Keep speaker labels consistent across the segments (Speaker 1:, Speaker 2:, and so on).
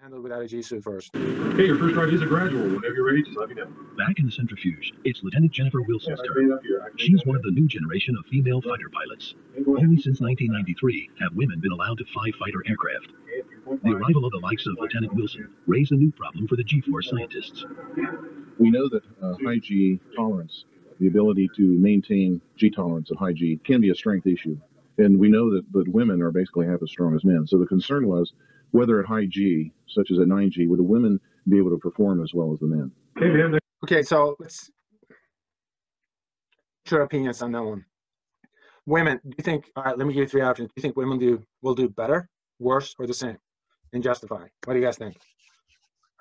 Speaker 1: Handle without a G suit first.
Speaker 2: Okay, your first ride is a gradual. Whenever you're ready, just let me know.
Speaker 3: Back in the centrifuge, it's Lieutenant Jennifer Wilson's turn. She's one of the new generation of female fighter pilots. Only since 1993 have women been allowed to fly fighter aircraft. The arrival of the likes of Lieutenant Wilson raised a new problem for the G-Force scientists.
Speaker 4: We know that high G tolerance, the ability to maintain G tolerance at high G, can be a strength issue. And we know that women are basically half as strong as men. So the concern was whether at high G, such as at 9G, would the women be able to perform as well as the men?
Speaker 1: Okay, so let's your opinions on that one. Women, do you think, all right, let me give you 3 options. Do you think women will do better, worse, or the same? And justify. What do you guys think?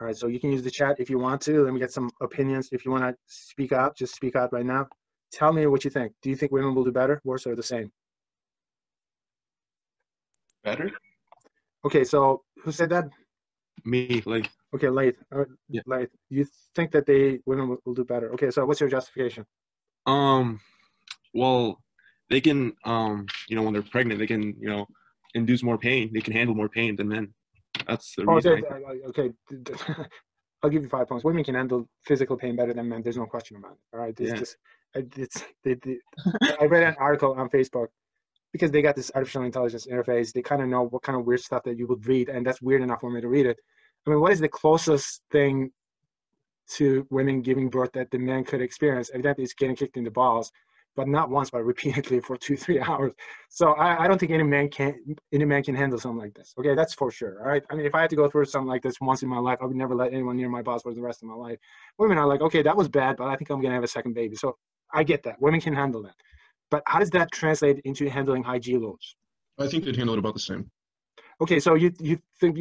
Speaker 1: All right, so you can use the chat if you want to. Let me get some opinions. If you want to speak out, just speak out right now. Tell me what you think. Do you think women will do better, worse, or the same?
Speaker 5: Better?
Speaker 1: Okay, so who said that?
Speaker 5: Me, like.
Speaker 1: Okay, Laith.
Speaker 5: Yeah.
Speaker 1: Laith, you think that women will do better? Okay, so what's your justification?
Speaker 5: Well, they can, when they're pregnant, they can, induce more pain. They can handle more pain than men. That's the reason.
Speaker 1: Okay. I'll give you 5 points. Women can handle physical pain better than men. There's no question about it. All right. I read an article on Facebook because they got this artificial intelligence interface. They kind of know what kind of weird stuff that you would read, and that's weird enough for me to read it. I mean, what is the closest thing to women giving birth that the men could experience? Evidently, it's getting kicked in the balls, but not once, but repeatedly for 2-3 hours. So I don't think any man can handle something like this. Okay, that's for sure. All right. I mean, if I had to go through something like this once in my life, I would never let anyone near my balls for the rest of my life. Women are like, okay, that was bad, but I think I'm gonna have a second baby. So I get that. Women can handle that. But how does that translate into handling high G loads?
Speaker 2: I think they'd handle it about the same.
Speaker 1: Okay, so you're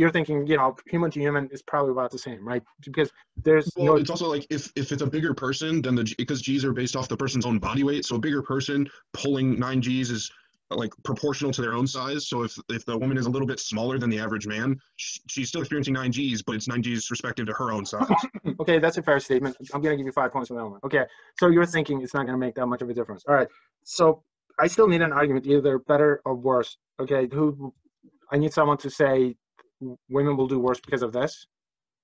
Speaker 1: thinking, human to human is probably about the same, right? Because
Speaker 2: it's also like if it's a bigger person, then because G's are based off the person's own body weight, so a bigger person pulling 9 G's is like proportional to their own size. So if the woman is a little bit smaller than the average man, she's still experiencing 9 G's, but it's 9 G's respective to her own size.
Speaker 1: Okay, that's a fair statement. I'm gonna give you 5 points for that one. Okay, so you're thinking it's not gonna make that much of a difference. All right, so I still need an argument, either better or worse. Okay, I need someone to say women will do worse because of this.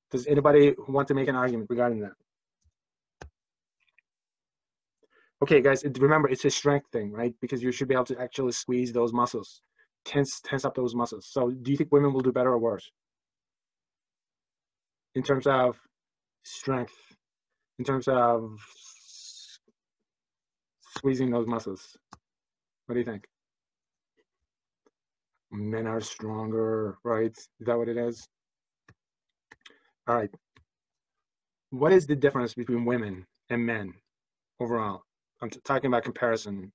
Speaker 1: Does anybody want to make an argument regarding that? Okay, guys, remember, it's a strength thing, right? Because you should be able to actually squeeze those muscles, tense up those muscles. So do you think women will do better or worse in terms of strength, in terms of squeezing those muscles? What do you think? Men are stronger, right? Is that what it is? All right. What is the difference between women and men overall? I'm talking about comparison,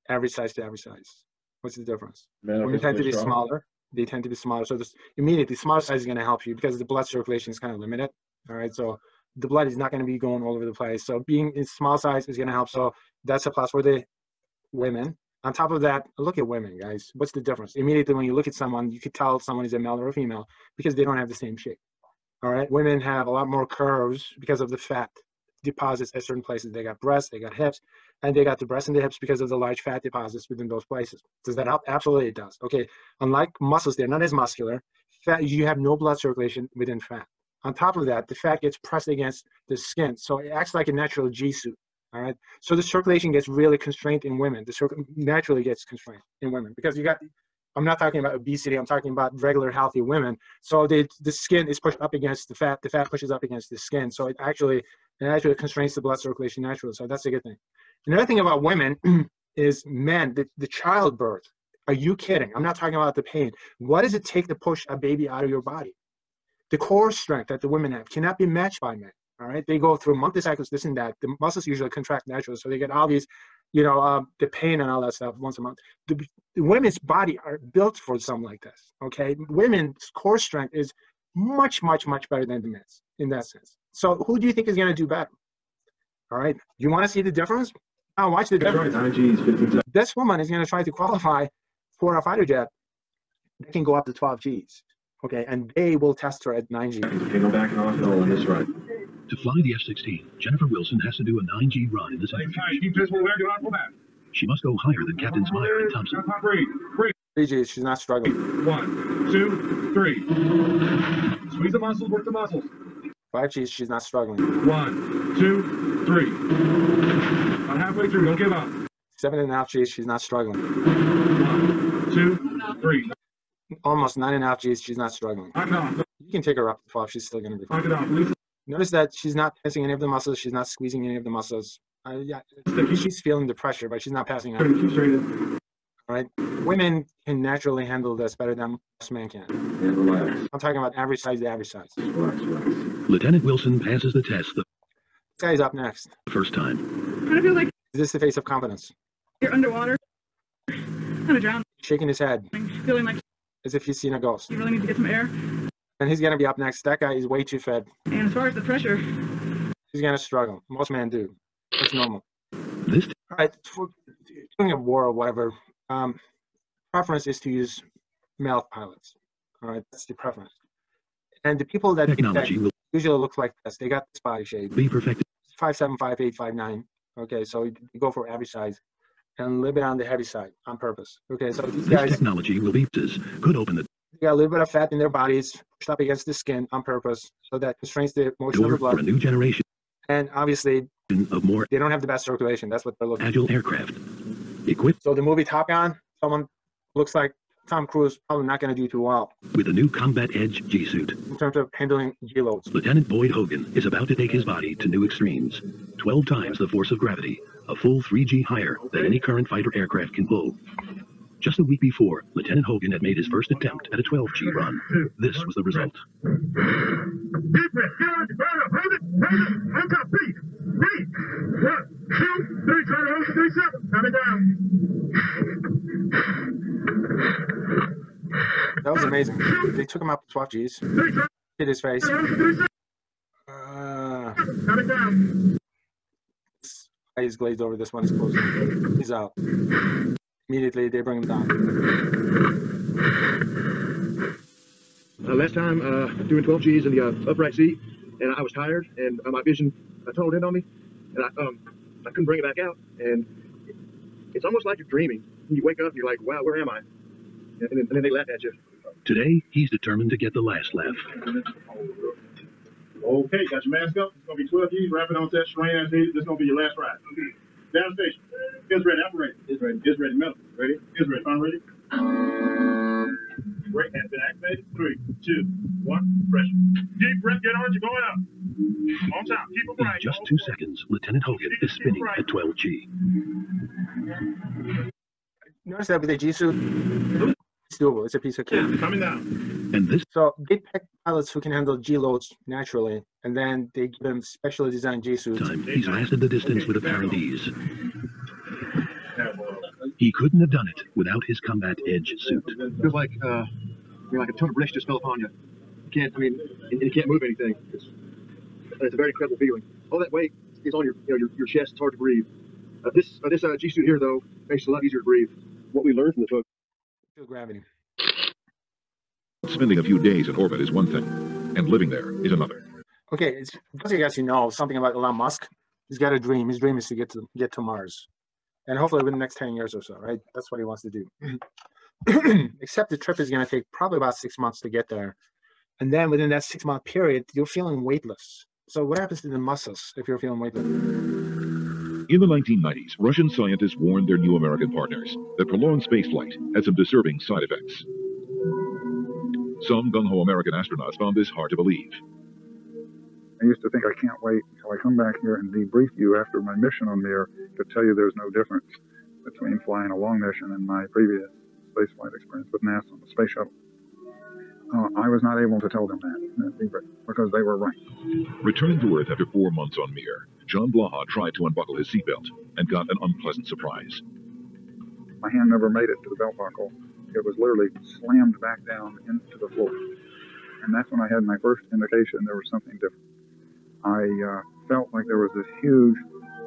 Speaker 1: average size to average size. What's the difference? Women tend to be smaller. They tend to be smaller. So this immediately, smaller size is going to help you because the blood circulation is kind of limited. All right. So the blood is not going to be going all over the place. So being in small size is going to help. So that's a plus for the women. On top of that, look at women, guys. What's the difference? Immediately when you look at someone, you could tell someone is a male or a female because they don't have the same shape. All right. Women have a lot more curves because of the fat deposits at certain places. They got breasts, they got hips, and they got the breasts and the hips because of the large fat deposits within those places. Does that help? Absolutely it does. Okay. Unlike muscles, they're not as muscular. Fat, you have no blood circulation within fat. On top of that, the fat gets pressed against the skin. So it acts like a natural G suit. All right. So the circulation gets really constrained in women. The naturally gets constrained in women because I'm not talking about obesity. I'm talking about regular healthy women. So the skin is pushed up against the fat. The fat pushes up against the skin. So it actually constrains the blood circulation naturally. So that's a good thing. Another thing about women is men, the childbirth. Are you kidding? I'm not talking about the pain. What does it take to push a baby out of your body? The core strength that the women have cannot be matched by men. All right, they go through monthly cycles, this and that. The muscles usually contract naturally, so they get all these, the pain and all that stuff once a month. The women's body are built for something like this. Okay, women's core strength is much, much, much better than the men's in that sense. So who do you think is going to do better? All right, you want to see the difference? Now watch the difference. Right. This woman is going to try to qualify for a fighter jet that can go up to 12 Gs. Okay, and they will test her at 9 Gs.
Speaker 2: Okay, go back and off and on this ride.
Speaker 3: To fly the F-16, Jennifer Wilson has to do a 9G run in the centrifuge. She must go higher than Captains Meyer and Thompson.
Speaker 1: 3 Gs, she's not struggling.
Speaker 2: 1, 2, 3.
Speaker 6: Squeeze the muscles, work the muscles.
Speaker 1: 5 Gs, she's not struggling.
Speaker 6: 1, 2, 3. About halfway through, don't give up.
Speaker 1: 7.5 Gs, she's not struggling.
Speaker 6: 1, 2, 3.
Speaker 1: Almost 9.5 Gs, she's not struggling.
Speaker 6: Knock it off.
Speaker 1: You can take her up to 12, she's still going to be
Speaker 6: Knock
Speaker 1: fine.
Speaker 6: it off. Release.
Speaker 1: Notice that she's not tensing any of the muscles, she's not squeezing any of the muscles. Yeah, she's feeling the pressure, but she's not passing out.
Speaker 6: Keep straight.
Speaker 1: All right, women can naturally handle this better than most men can.
Speaker 4: And relax.
Speaker 1: I'm talking about average size to average size. This
Speaker 4: Relax, relax.
Speaker 3: Lieutenant Wilson passes the test the
Speaker 1: guy's up next.
Speaker 3: first time.
Speaker 7: Kind of feel like
Speaker 1: Is this the face of confidence?
Speaker 7: you're underwater, kind of drowning,
Speaker 1: Shaking his head
Speaker 7: feeling like
Speaker 1: as if he's seen a ghost.
Speaker 7: you really need to get some air.
Speaker 1: And he's going to be up next. That guy is way too fed.
Speaker 7: And as far as the pressure,
Speaker 1: He's going to struggle. Most men do. That's normal.
Speaker 3: This
Speaker 1: All right, for doing a war or whatever, preference is to use male pilots. All right, that's the preference. And the people that
Speaker 3: technology will
Speaker 1: usually look like this, they got this body shape.
Speaker 3: be perfected.
Speaker 1: 5'7", 5'8", 5'9". Okay, so you go for average size and a little bit on the heavy side on purpose. Okay, so these
Speaker 3: This
Speaker 1: guys,
Speaker 3: technology will be could open the
Speaker 1: they got a little bit of fat in their bodies pushed up against the skin on purpose, so that constrains the motion of
Speaker 3: door
Speaker 1: the
Speaker 3: for a
Speaker 1: blood.
Speaker 3: new generation
Speaker 1: And obviously,
Speaker 3: of more
Speaker 1: they don't have the best circulation. That's what they're looking for.
Speaker 3: agile aircraft. Equipped
Speaker 1: So the movie Top Gun, someone looks like Tom Cruise, probably not going to do too well
Speaker 3: with a new Combat Edge G-suit,
Speaker 1: in terms of handling G-loads.
Speaker 3: Lieutenant Boyd Hogan is about to take his body to new extremes. 12 times the force of gravity, a full 3G higher than any current fighter aircraft can pull. Just a week before, Lieutenant Hogan had made his first attempt at a 12G run. This was the result.
Speaker 6: Deep breath. Get on your ground. Hold it. Hold it. On top. Breathe. Breathe. 1, 2, 3. Turn on. 3 seconds. Coming down.
Speaker 1: That was amazing. They took him up to 12 Gs,
Speaker 6: 3 turn.
Speaker 1: hit his face.
Speaker 6: 3 seconds. Coming down.
Speaker 1: His eyes glazed over. This one is closing. He's out. Immediately, they bring him down.
Speaker 8: Last time, doing 12 Gs in the upright seat, and I was tired, and my vision tunneled in on me, and I couldn't bring it back out, and it's almost like you're dreaming. You wake up, and you're like, wow, where am I? And then they laugh at you.
Speaker 3: Today, he's determined to get the last laugh.
Speaker 6: Okay, got your mask up. It's going to be 12 Gs. Wrap it on that strain as needed. This is going to be your last ride. Okay. Down station. Is ready. I'm ready. Is ready. Is ready. Metal. Ready. Is ready. I'm ready. Brake has been activated. 3, 2, 1. Pressure. Deep breath. Get on. You're going up. On top. Keep it
Speaker 3: In
Speaker 6: right.
Speaker 3: just 2 seconds, Lieutenant Hogan is spinning at 12G.
Speaker 1: Notice that with the G-suit, it's doable. It's a piece of cake.
Speaker 6: Yeah, coming down.
Speaker 3: And this
Speaker 1: So they pick pilots who can handle G-loads naturally, and then they give them specially designed G-suits.
Speaker 3: time, he's lasted the distance with apparent ease. He couldn't have done it without his Combat Edge suit.
Speaker 8: It feels like, like a ton of bricks just fell upon you. You can't, and you can't move anything. It's a very incredible feeling. All that weight is on your chest. It's hard to breathe. This G-suit here, though, makes it a lot easier to breathe. What we learned from the took.
Speaker 1: Feel gravity.
Speaker 9: Spending a few days in orbit is one thing, and living there is another.
Speaker 1: Okay, it's because I guess you know something about Elon Musk. He's got a dream. His dream is to get to Mars, and hopefully within the next 10 years or so, right? That's what he wants to do. Except the trip is going to take probably about 6 months to get there, and then within that 6-month period, you're feeling weightless. So what happens to the muscles if you're feeling weightless?
Speaker 9: In the 1990s, Russian scientists warned their new American partners that prolonged spaceflight had some disturbing side effects. Some gung-ho American astronauts found this hard to believe.
Speaker 10: I used to think I can't wait until I come back here and debrief you after my mission on Mir to tell you there's no difference between flying a long mission and my previous spaceflight experience with NASA on the space shuttle. I was not able to tell them that debrief because they were right.
Speaker 9: Returning to Earth after 4 months on Mir, John Blaha tried to unbuckle his seatbelt and got an unpleasant surprise.
Speaker 10: My hand never made it to the belt buckle. It was literally slammed back down into the floor. And that's when I had my first indication there was something different. I felt like there was this huge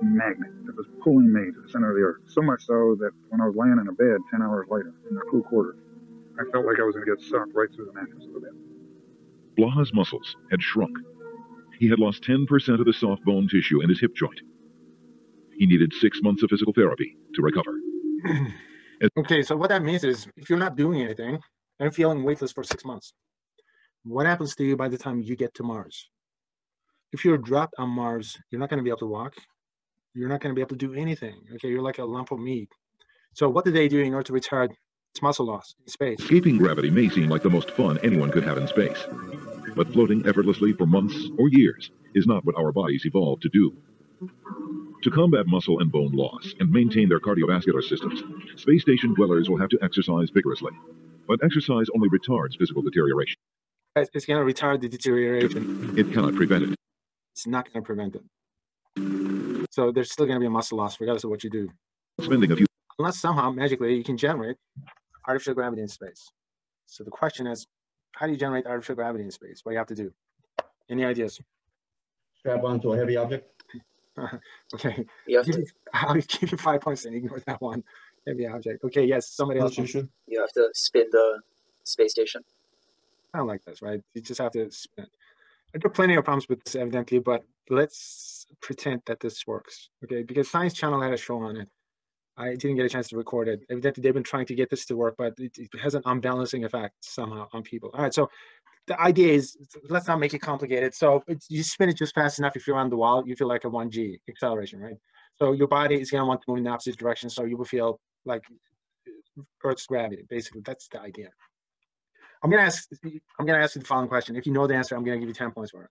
Speaker 10: magnet that was pulling me to the center of the Earth. So much so that when I was laying in a bed 10 hours later in the crew quarters, I felt like I was going to get sucked right through the mattress of the bed.
Speaker 9: Blaha's muscles had shrunk. He had lost 10% of the soft bone tissue in his hip joint. He needed 6 months of physical therapy to recover.
Speaker 1: Okay, so what that means is if you're not doing anything and feeling weightless for 6 months, what happens to you by the time you get to Mars? If you're dropped on Mars, you're not going to be able to walk. You're not going to be able to do anything. Okay, you're like a lump of meat. So what do they do in order to retard its muscle loss in space?
Speaker 9: Escaping gravity may seem like the most fun anyone could have in space, but floating effortlessly for months or years is not what our bodies evolved to do. To combat muscle and bone loss and maintain their cardiovascular systems, space station dwellers will have to exercise vigorously. But exercise only retards physical deterioration.
Speaker 1: It's going to retard the deterioration.
Speaker 9: It cannot prevent it.
Speaker 1: It's not going to prevent it. So there's still going to be a muscle loss regardless of what you do.
Speaker 9: Spending a few
Speaker 1: Unless somehow magically you can generate artificial gravity in space. So the question is, how do you generate artificial gravity in space? What do you have to do? Any ideas?
Speaker 11: Strap onto a heavy object.
Speaker 1: Okay.
Speaker 11: You
Speaker 1: I'll give you 5 points and ignore that one. Heavy object. Okay, yes, somebody else.
Speaker 11: You have to spin the space station.
Speaker 1: I don't like this, right? You just have to spin it. There are plenty of problems with this, evidently, but let's pretend that this works, okay? Because Science Channel had a show on it. I didn't get a chance to record it. Evidently, they've been trying to get this to work, but it has an unbalancing effect somehow on people. All right, so the idea is, let's not make it complicated. So you spin it just fast enough. If you're on the wall, you feel like a 1G acceleration, right? So your body is going to want to move in the opposite direction, so you will feel like Earth's gravity. Basically, that's the idea. I'm gonna ask you the following question. If you know the answer, I'm gonna give you 10 points for it.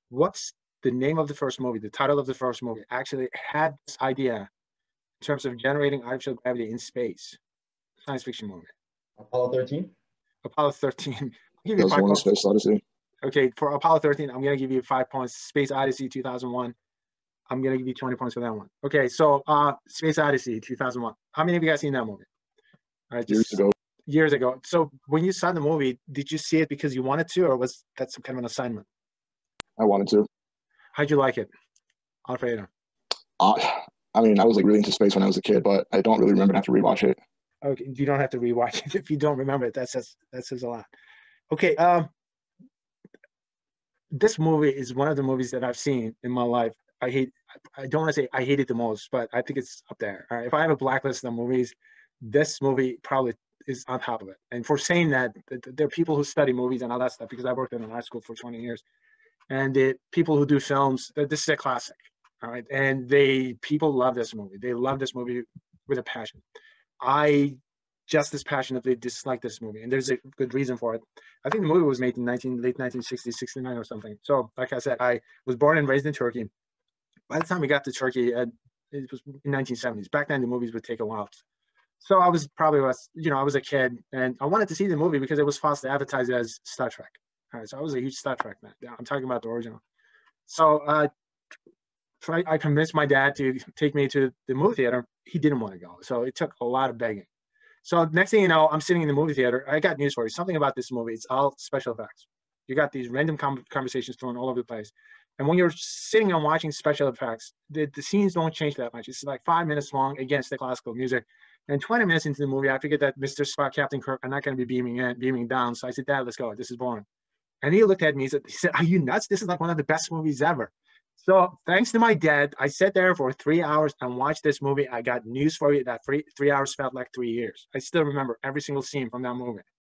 Speaker 1: What's the name of the first movie? The title of the first movie actually had this idea in terms of generating artificial gravity in space. Science fiction movie.
Speaker 11: Apollo 13.
Speaker 1: Apollo 13. I'll give you 5 points.
Speaker 12: Space Odyssey.
Speaker 1: Okay, for Apollo 13, I'm gonna give you 5 points. Space Odyssey 2001. I'm gonna give you 20 points for that one. Okay, so Space Odyssey 2001. How many of you guys seen that movie? All right, years ago. So when you saw the movie, did you see it because you wanted to, or was that some kind of an assignment?
Speaker 12: I wanted to.
Speaker 1: How'd you like it, Alfredo?
Speaker 12: I mean, I was like really into space when I was a kid, but I don't really remember. I have to rewatch it.
Speaker 1: Okay, you don't have to rewatch it if you don't remember it. That says a lot. Okay, this movie is one of the movies that I've seen in my life. I don't want to say I hate it the most, but I think it's up there. All right, if I have a blacklist of movies, this movie probably is on top of it. And for saying that, there are people who study movies and all that stuff, because I worked in an art school for 20 years, and people who do films, this is a classic. All right, and people love this movie. They love this movie with a passion. I just as passionately dislike this movie, and there's a good reason for it. I think the movie was made in late 1960s, 69 or something. So, like I said, I was born and raised in Turkey. By the time we got to Turkey, it was in 1970s. Back then, the movies would take a while. So I was probably, I was a kid, and I wanted to see the movie because it was falsely advertised as Star Trek. All right, so I was a huge Star Trek fan. I'm talking about the original. So I convinced my dad to take me to the movie theater. He didn't want to go, so it took a lot of begging. So next thing you know, I'm sitting in the movie theater. I got news for you. Something about this movie, it's all special effects. You got these random conversations thrown all over the place. And when you're sitting and watching special effects, the scenes don't change that much. It's like 5 minutes long against the classical music. And 20 minutes into the movie, I figured that Mr. Spock, Captain Kirk, are not going to be beaming down. So I said, Dad, let's go. This is boring. And he looked at me. He said, are you nuts? This is like one of the best movies ever. So thanks to my dad, I sat there for 3 hours and watched this movie. I got news for you. That 3 hours felt like 3 years. I still remember every single scene from that movie.